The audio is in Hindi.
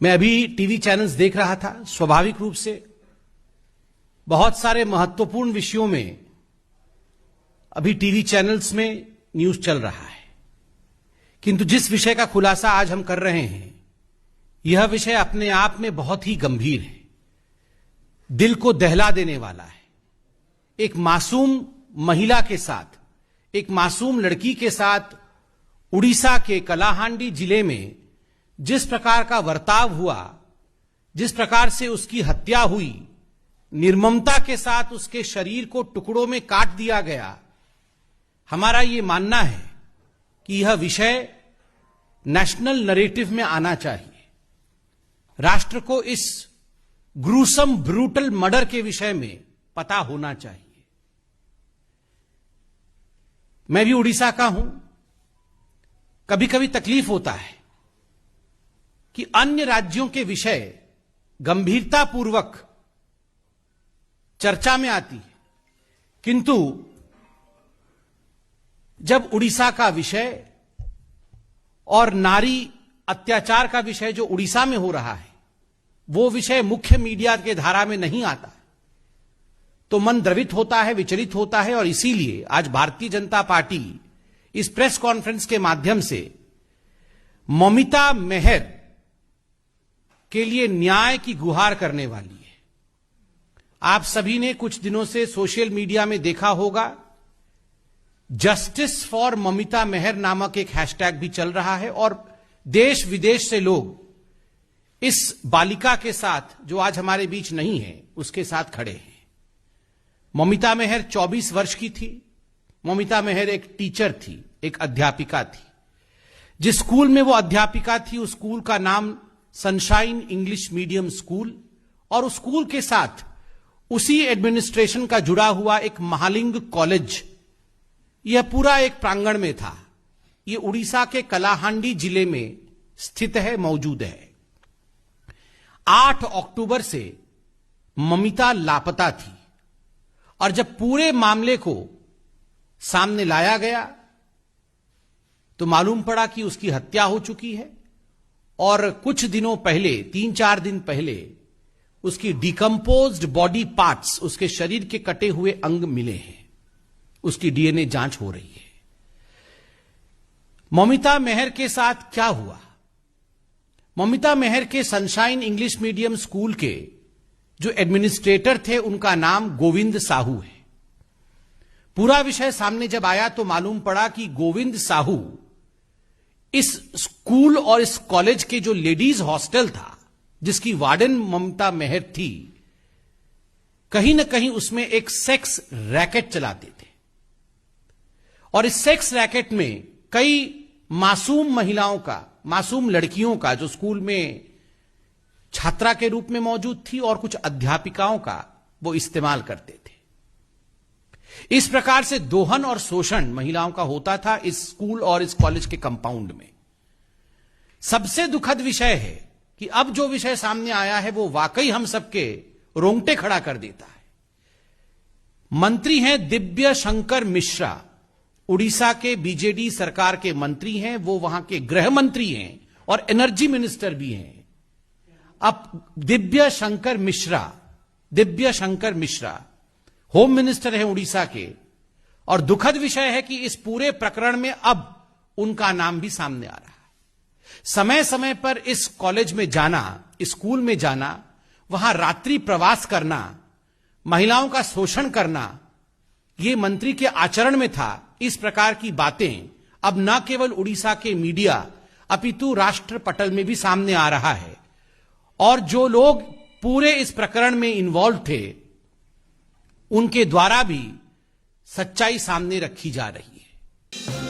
मैं अभी टीवी चैनल्स देख रहा था। स्वाभाविक रूप से बहुत सारे महत्वपूर्ण विषयों में अभी टीवी चैनल्स में न्यूज चल रहा है, किंतु जिस विषय का खुलासा आज हम कर रहे हैं, यह विषय अपने आप में बहुत ही गंभीर है, दिल को दहला देने वाला है। एक मासूम महिला के साथ, एक मासूम लड़की के साथ उड़ीसा के कलाहांडी जिले में जिस प्रकार का बर्ताव हुआ, जिस प्रकार से उसकी हत्या हुई, निर्ममता के साथ उसके शरीर को टुकड़ों में काट दिया गया, हमारा यह मानना है कि यह विषय नेशनल नरेटिव में आना चाहिए। राष्ट्र को इस ग्रूसम ब्रूटल मर्डर के विषय में पता होना चाहिए। मैं भी उड़ीसा का हूं। कभी कभी तकलीफ होता है कि अन्य राज्यों के विषय गंभीरतापूर्वक चर्चा में आती है, किंतु जब उड़ीसा का विषय और नारी अत्याचार का विषय जो उड़ीसा में हो रहा है, वो विषय मुख्य मीडिया के धारा में नहीं आता, तो मन द्रवित होता है, विचलित होता है। और इसीलिए आज भारतीय जनता पार्टी इस प्रेस कॉन्फ्रेंस के माध्यम से ममिता मेहर के लिए न्याय की गुहार करने वाली है। आप सभी ने कुछ दिनों से सोशल मीडिया में देखा होगा, जस्टिस फॉर ममिता मेहर नामक एक हैशटैग भी चल रहा है और देश विदेश से लोग इस बालिका के साथ, जो आज हमारे बीच नहीं है, उसके साथ खड़े हैं। ममिता मेहर 24 वर्ष की थी। ममिता मेहर एक टीचर थी, एक अध्यापिका थी। जिस स्कूल में वो अध्यापिका थी, उस स्कूल का नाम सनशाइन इंग्लिश मीडियम स्कूल, और उस स्कूल के साथ उसी एडमिनिस्ट्रेशन का जुड़ा हुआ एक महालिंग कॉलेज, यह पूरा एक प्रांगण में था। यह उड़ीसा के कलाहांडी जिले में स्थित है, मौजूद है। 8 अक्टूबर से ममिता लापता थी, और जब पूरे मामले को सामने लाया गया तो मालूम पड़ा कि उसकी हत्या हो चुकी है, और कुछ दिनों पहले, 3-4 दिन पहले, उसकी डिकम्पोज्ड बॉडी पार्ट्स, उसके शरीर के कटे हुए अंग मिले हैं। उसकी डीएनए जांच हो रही है। ममिता मेहर के साथ क्या हुआ? ममिता मेहर के सनशाइन इंग्लिश मीडियम स्कूल के जो एडमिनिस्ट्रेटर थे, उनका नाम गोविंद साहू है। पूरा विषय सामने जब आया तो मालूम पड़ा कि गोविंद साहू इस स्कूल और इस कॉलेज के जो लेडीज हॉस्टल था, जिसकी वार्डन ममिता मेहर थी, कहीं ना कहीं उसमें एक सेक्स रैकेट चलाते थे। और इस सेक्स रैकेट में कई मासूम महिलाओं का, मासूम लड़कियों का, जो स्कूल में छात्रा के रूप में मौजूद थी, और कुछ अध्यापिकाओं का वो इस्तेमाल करते थे। इस प्रकार से दोहन और शोषण महिलाओं का होता था इस स्कूल और इस कॉलेज के कंपाउंड में। सबसे दुखद विषय है कि अब जो विषय सामने आया है, वो वाकई हम सबके रोंगटे खड़ा कर देता है। मंत्री हैं दिव्य शंकर मिश्रा, उड़ीसा के बीजेडी सरकार के मंत्री हैं। वो वहां के गृह मंत्री हैं और एनर्जी मिनिस्टर भी हैं। अब दिव्य शंकर मिश्रा होम मिनिस्टर है उड़ीसा के, और दुखद विषय है कि इस पूरे प्रकरण में अब उनका नाम भी सामने आ रहा है। समय समय पर इस कॉलेज में जाना, इस स्कूल में जाना, वहां रात्रि प्रवास करना, महिलाओं का शोषण करना, यह मंत्री के आचरण में था। इस प्रकार की बातें अब न केवल उड़ीसा के मीडिया अपितु राष्ट्र पटल में भी सामने आ रहा है, और जो लोग पूरे इस प्रकरण में इन्वॉल्व थे, उनके द्वारा भी सच्चाई सामने रखी जा रही है।